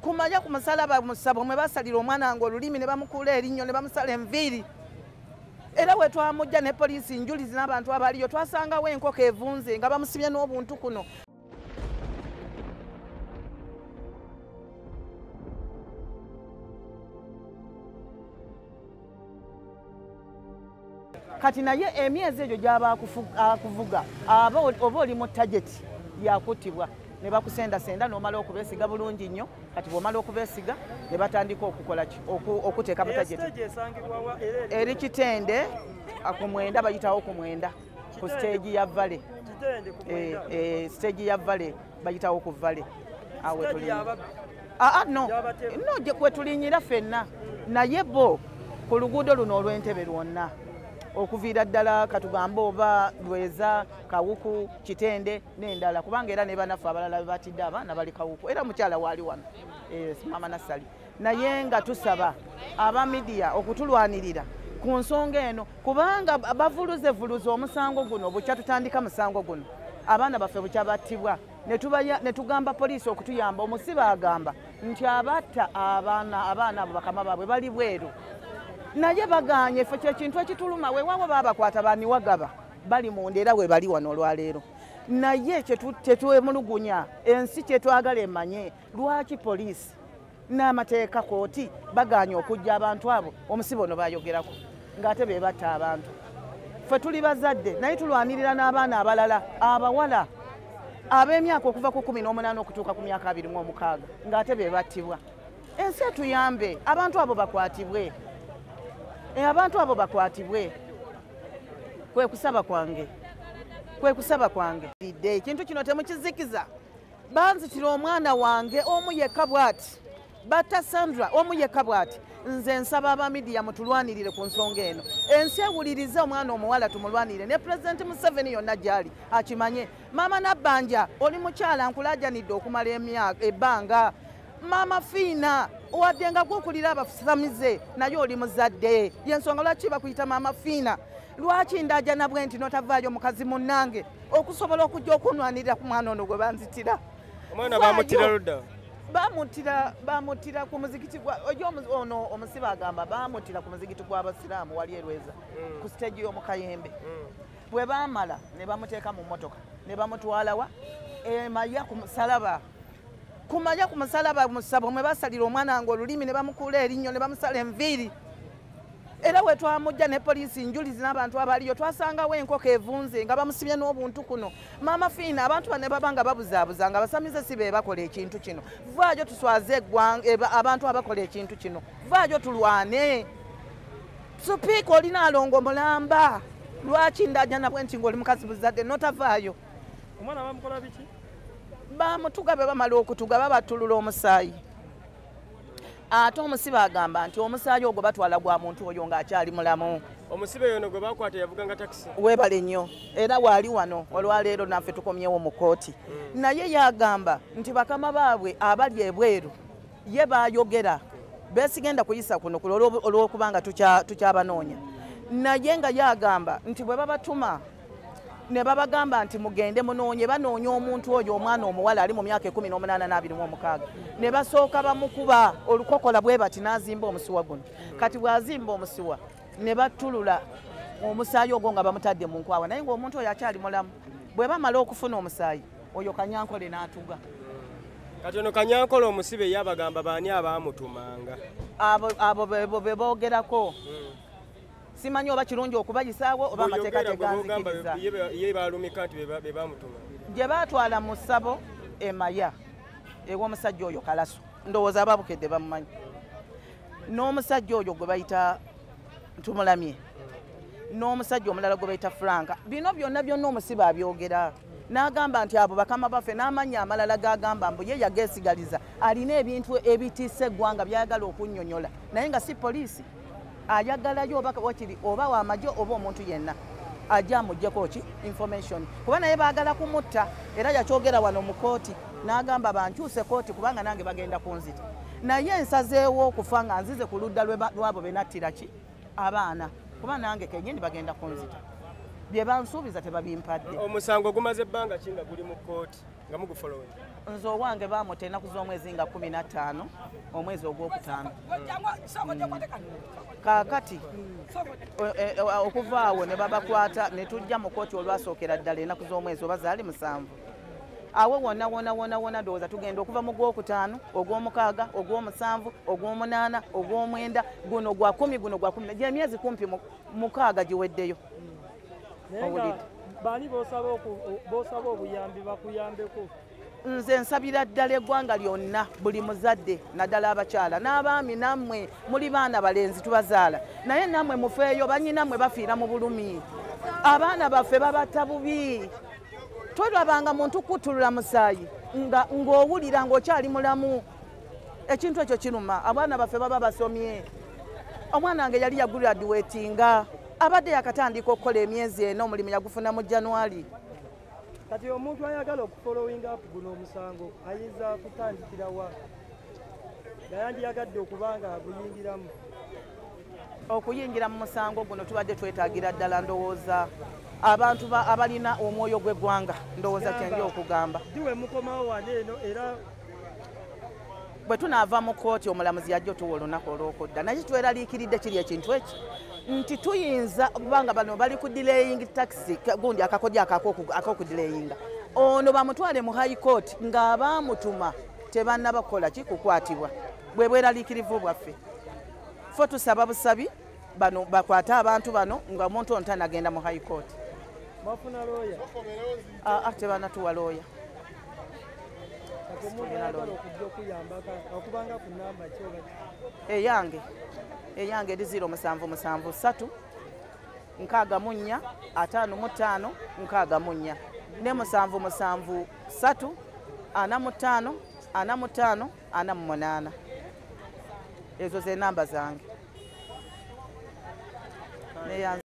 kumanya ku musalaba musabo mwe basalira omwana ngo olulimi ne bamukula erinnyo ne bamusala enviiri. Era we twamujja ne poliisi njulizi n'abantu abaliyo twasangawo enkoko evunze nga bamusibye n'obuntu kuno. Kati naye emyezi egyo gyaba akuvuga aba oba oli mu target yakutibwa ne bakusenda n'omala okubeesiga bulungi nnyo. Kati bw'omala okubeesiga ne batandika okukola ki okuteeka mu target eri Kitende ku Mwenda bayitawo ku Mwenda ku stage ya Vale. Stage ya Vale bayitawo ku Vale awe tuli no kwe tulinyira ffenna naye bo ku luguudo luno olw'Entebbe lwonna okuviira ddala katugamba oba Lweza Kawuku Kitende n'endala kubanga era ne banafu abalala batidde abaana bali Kawuku era mukyala waali wano Mama Nassali naye nga tusaba aba media okutulwanirira ku nsonga eno kubanga bavuluze omusango guno bukya tutandika musango guno abaana baffe bukya battibwa ne tugamba poliisi okutuyamba omusibe agamba nti abatta abaana abo bakama baabwe bali bweru naye baganye ffe kyekintu ekituluma weewaawo baabakwata baniwagaba bali munda era we bali wano olwaleero naye kyetwemulugunya ensi kyetwagala emanye lwaki poliisi n'amateeka kooti baganye okujja abantu abo omusibe ono bayogerako ng'ate be batta abantu. Ffe tuli bazadde naye tulwanirira n'abaana abalala abawala ab'emyaka okuva ku 18 okutuuka ku myaka 26 ng'ate be battibwa. Ensi etuyambe abantu abo bakwatibwe. Abantu abo bakwatibwe. Kwe kusaba kwange ekintu kino temukizikiza banzitira omwana wange omu yekka bw'ati batta Sandra omu yekka bw'ati nze nsaba aba media mutulwanirire ku nsonga eno ensi ewulirize omwana omuwala tumulwanirire ne President Museveni yonna gyali akimanye. Mama Nabbanja oli mukyala nkulajanidde okumala ebbanga. Mama Fiina wadde nga gwokulira abasamize naye oli muzadde yensonga lwaki bakuyita Mama Fiina lwaki ndajana bwe nti notavaayo mukazi munnange okusobola okujja okunwanirira ku mwana ono gwe banzitira. Omwana bamutira ludda bamutira ku muzikiti ono omusibe agamba bamutira ku muzikiti gw'Abasiraamu wali Lweza ku stage y'Omukayembe. Bwe baamala ne bamuteeka mu mmotoka ne bamutwalawa emaya ku musalaba. Kumanya ku musalaba musabo mwe basalira omwana ngo olulimi ne bamukula erinnyo ne bamusala enviiri. Era we twamujja ne poliisi njulizi n'abantu abaliyo twasangawo enkoko evunze nga bamusibye n'obuntu kuno. Mama Fiina abantu bane babanga babuzaabuza nga basamize si be bakola ekintu kino. Vaajo tuswaze abantu abakola ekintu kino. Vaajo tulwane. Supiika olina alongo mulamba. Lwaki ndajana bwe nti ng'oli mukazi buzadde notavaayo. Omwana bamukola biki? Bamutugabe bamala okutugaba batulula omusaayi. Ate omusibe agamba nti omusaayi ogwo batwala gwa muntu oyo ng'akyali mulamu. Omusibe yono gwe bakwata yavuga nga takisi. Weebale nnyo era waali wano olwaleero naffe tukomyewo mu kooti. Naye yagamba nti bakama baabwe abali ebweru ye baayogera beesigenda kuyisa kuno olw'okubanga tukyabanoonya. Naye nga yagamba nti bwe babatuma ne babagamba nti mugende munoonye banoonya omuntu oyo omwana omuwala ali mu myaka 18 na 26 ne basooka bamukuba olukokola bwe bati n'azimba omusiwa guno. Kati bw'azimba omusiwa ne batulula omusaayi ogwo nga bamutadde mu nkwawa naye ng'omuntu oyo akyali mulamu. Bwe bamala okufuna omusaayi oyo Kanyankole n'atuga. Kati ono Kanyankole omusibe yabagamba baani abaamutumanga abo be boogerako. Simanyi oba kirungi okubayisaawo oba amateeka teganzikiriza. Ye balumika nti be bamutuma. Gye baatwala mu ssabo emaya ew'omusajja oyo Kalaso ndowooza ababukedde bamumanyi. N'omusajja oyo gwe bayita Ntumulamye n'omusajja omulala gwe bayita Franka. Bino byonna omusibe abyogera n'agamba nti abo bakama baffe n'amannya amalala g'agamba mbu ye yageesigaliza alina ebintu ebitiisa eggwanga byayagala okunnyonnyola naye nga si poliisi. Ayagalayo oba w'amagye oba omuntu yenna ajja amuggyeko ki information kuba naye baagala kumutta era yakyogera wano mu kooti n'agamba bankyuse kooti kubanga nange bagenda kunzita naye nsazeewo okufa nga nzize ku ludda lwabo be nattira ki abaana kuba nange kennyini bagenda kunzita bye bansuubiza tebabimpadde. Omusango gumaze ebbanga ki nga guli mu kooti nga mugufolowinga? nze owange baamuta ennaku z'omwezi nga 15 omwezi ogwokutaano. Kaakati okuva awo ne babakwata ne tujja mu kooti olwasookera ddala ennaku z'omwezi oba zaali 7. Awo wonna ndowooza tugenda okuva mu gwokutaano, ogw'omukaaga, ogw'omusanvu, ogw'omunaana, ogw'omwenda, guno gwa 10, guno gwa 10, gy'emyezi kumpi mukaaga giweddeyo. Baani b'osaba obuyambi bakuyambeko? Nze nsabira ddala eggwanga lyonna, buli muzadde naddala abakyala n'abaami, nammwe muli baana balenzi tubazaala, naye nammwe mufeeyo, bannyinammwe bafiira mu bulumi, abaana baffe babatta bubi. Tolabanga muntu kutulula musaayi ng'owulira ng'okyali mulamu. Ekintu ekyo kiruma. Abaana baffe baba basomye. Omwana wange yali yaguladiweetinga, abadde yakatandika okukola emyezi eno, omulimu yagufuna mu January. Kati omuntu ayagala okufolowinga up guno omusango ayinza kutandikira wa? Yandiyagadde okuba nga aguyingiramu. Okuyingira mu musango guno tubadde twetaagira ddala ndowooza abantu abalina omwoyo gw'eggwanga, ndowooza kyenja okugamba. Diwe mukomawo wano eno era bwe tunaava mu kooti omulamuzi yajja otuwa olunaku olw'okudda, naye tweraliikiridde kiri ekintu eki nti tuyinza kubanga bano bali ku delaying taxi gundi akakodya ak'okudelayinga, ono bamutwale mu high court ng'abaamutuma tebannaba kukola ki kukwatibwa. Bwe bweraliikirivu bwaffe ffe tusaba busabi bano bakwate abantu bano nga omuntu ono tanagenda mu high court. Bafuna looya? Tebannatuwa looya. Eyange eri 0773 64 55 64 ne 773 45 45 48. Ezo ze namba zange.